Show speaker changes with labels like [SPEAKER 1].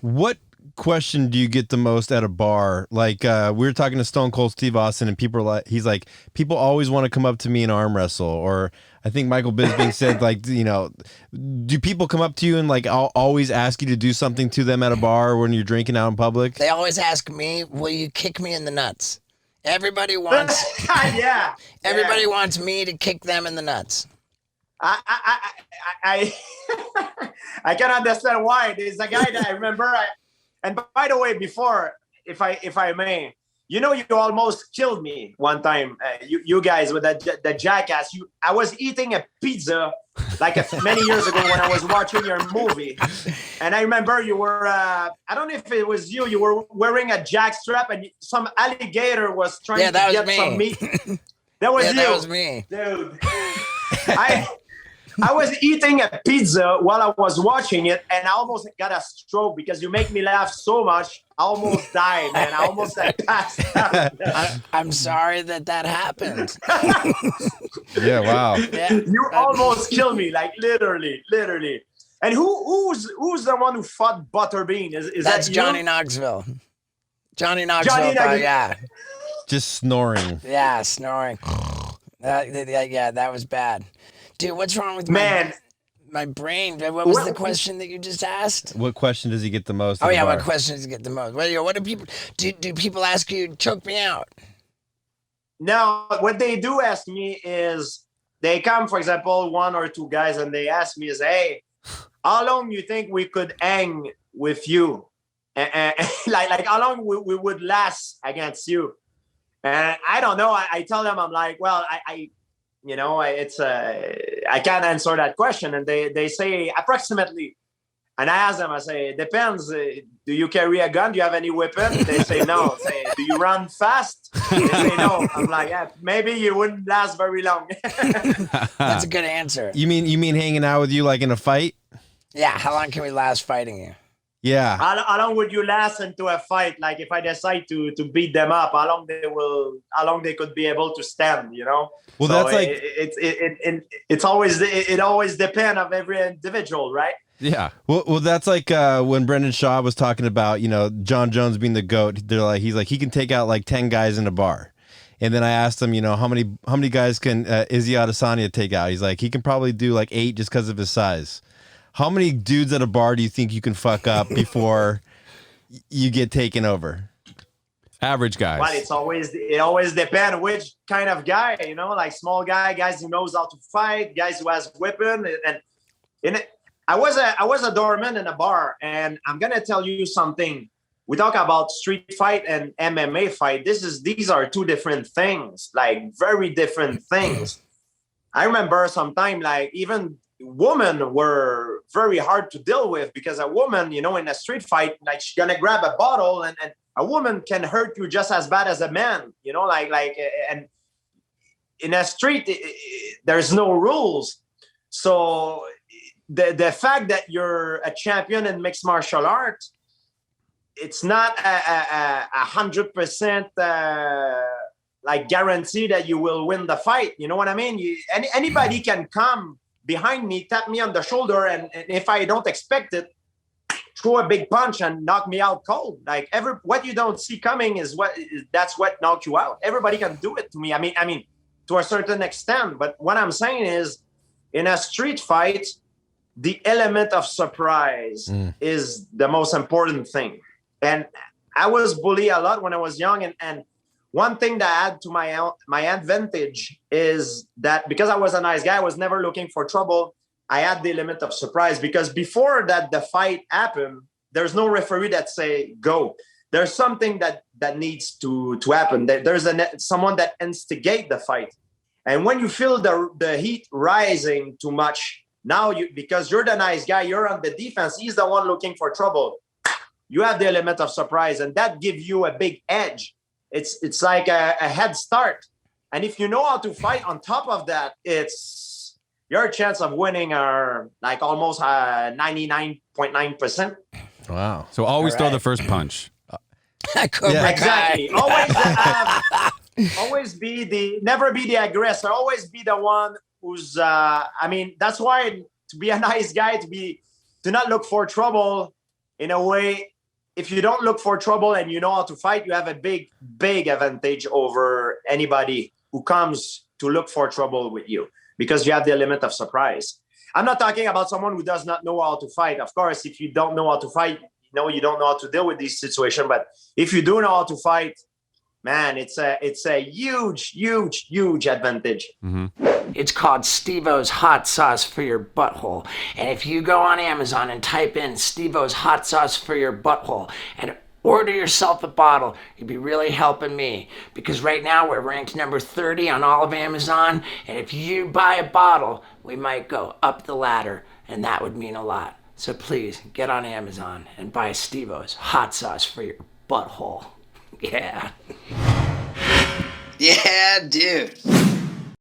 [SPEAKER 1] What question do you get the most at a bar? Like we were talking to Stone Cold Steve Austin, and people are like, he's like, people always want to come up to me and arm wrestle. Or I think Michael Bisping said, like, do people come up to you and like always ask you to do something to them at a bar when you're drinking out in public?
[SPEAKER 2] They always ask me, "Will you kick me in the nuts?" Everybody wants
[SPEAKER 3] Yeah,
[SPEAKER 2] everybody
[SPEAKER 3] yeah.
[SPEAKER 2] wants me to kick them in the nuts.
[SPEAKER 3] I I can understand why. There's a guy that I remember. And by the way, before, if I may, you almost killed me one time. You guys with the jackass. I was eating a pizza like many years ago when I was watching your movie, and I remember you were. I don't know if it was you. You were wearing a jack strap, and some alligator was trying
[SPEAKER 2] Yeah,
[SPEAKER 3] to
[SPEAKER 2] that was
[SPEAKER 3] get
[SPEAKER 2] me.
[SPEAKER 3] some meat. That was
[SPEAKER 2] Yeah,
[SPEAKER 3] you,
[SPEAKER 2] that was me.
[SPEAKER 3] dude. I I was eating a pizza while I was watching it, and I almost got a stroke because you make me laugh so much. I almost died, man. I almost passed out.
[SPEAKER 2] I'm sorry that happened.
[SPEAKER 1] Yeah, wow.
[SPEAKER 2] Yeah,
[SPEAKER 3] You almost killed me, like literally, literally. And who's the one who fought Butterbean? Is
[SPEAKER 2] that's
[SPEAKER 3] that you?
[SPEAKER 2] Johnny Knoxville. Johnny Knoxville.
[SPEAKER 3] Johnny Knoxville.
[SPEAKER 2] Yeah,
[SPEAKER 1] Just snoring.
[SPEAKER 2] yeah, snoring. Yeah, that was bad. Dude, what's wrong with
[SPEAKER 3] Man,
[SPEAKER 2] my brain? What was the
[SPEAKER 3] what,
[SPEAKER 2] question that you just asked?
[SPEAKER 1] What question does he get the most?
[SPEAKER 2] Oh
[SPEAKER 1] at a
[SPEAKER 2] yeah, what
[SPEAKER 1] bar?
[SPEAKER 2] questions get the most? What do people do people ask you? Choke me out.
[SPEAKER 3] now, what they do ask me is they come, for example, one or two guys, and they ask me is, hey, how long you think we could hang with you? Like how long we would last against you? And I don't know. I tell them, I'm like, well, I can't answer that question. And they say approximately. And I ask them, I say, it depends. Do you carry a gun? Do you have any weapon? They say no. Say, do you run fast? They say no. I'm like, yeah, maybe you wouldn't last very long.
[SPEAKER 2] That's a good answer.
[SPEAKER 1] You mean hanging out with you like in a fight?
[SPEAKER 2] Yeah, how long can we last fighting you?
[SPEAKER 1] Yeah.
[SPEAKER 3] How long would you last into a fight? Like if I decide to beat them up, how long they could be able to stand?
[SPEAKER 1] Well,
[SPEAKER 3] So
[SPEAKER 1] that's like
[SPEAKER 3] it always depends of every individual, right?
[SPEAKER 1] yeah. Well, that's like when Brendan Shaw was talking about John Jones being the GOAT. He's like he can take out like 10 guys in a bar. And then I asked him, how many guys can Izzy Adesanya take out? He's like he can probably do like 8 just because of his size. How many dudes at a bar do you think you can fuck up before you get taken over?
[SPEAKER 4] Average guys.
[SPEAKER 3] Well, it always depends which kind of guy, like small guys who knows how to fight, guys who has weapon, and in it. I was a doorman in a bar, and I'm gonna tell you something. We talk about street fight and MMA fight. These are two different things, like very different things. I remember sometime like even women were very hard to deal with because a woman, in a street fight, like she's gonna grab a bottle and a woman can hurt you just as bad as a man, and in a street, there's no rules. So the fact that you're a champion in mixed martial arts, it's not a 100% like guarantee that you will win the fight. You know what I mean? Anybody can come behind me, tap me on the shoulder, and if I don't expect it, throw a big punch and knock me out cold. Like what you don't see coming that's what knocked you out. Everybody can do it to me. I mean, to a certain extent. But what I'm saying is, in a street fight, the element of surprise is the most important thing. And I was bullied a lot when I was young, and one thing that I had to my advantage is that because I was a nice guy, I was never looking for trouble. I had the element of surprise because before that the fight happened, there's no referee that say go. There's something that needs to happen. There's someone that instigate the fight, and when you feel the heat rising too much, now because you're the nice guy, you're on the defense. He's the one looking for trouble. You have the element of surprise, and that gives you a big edge. It's like a head start. And if you know how to fight on top of that, it's your chance of winning are like almost 99.9%.
[SPEAKER 1] Wow.
[SPEAKER 4] So always
[SPEAKER 2] All
[SPEAKER 4] throw
[SPEAKER 2] right.
[SPEAKER 4] the first punch.
[SPEAKER 2] Cobra Kai.
[SPEAKER 3] Exactly. Never be the aggressor. Always be the one who's. That's why to be a nice guy, to not look for trouble in a way, if you don't look for trouble and you know how to fight, you have a big advantage over anybody who comes to look for trouble with you, because you have the element of surprise. I'm not talking about someone who does not know how to fight. Of course, if you don't know how to fight, you don't know how to deal with this situation. But if you do know how to fight, man, it's a huge advantage.
[SPEAKER 4] Mm-hmm.
[SPEAKER 2] It's called Steve-O's Hot Sauce for Your Butthole. And if you go on Amazon and type in Steve-O's Hot Sauce for Your Butthole and order yourself a bottle, you'd be really helping me. Because right now we're ranked number 30 on all of Amazon. And if you buy a bottle, we might go up the ladder. And that would mean a lot. So please get on Amazon and buy Steve-O's Hot Sauce for Your Butthole. Yeah.
[SPEAKER 5] Yeah, dude.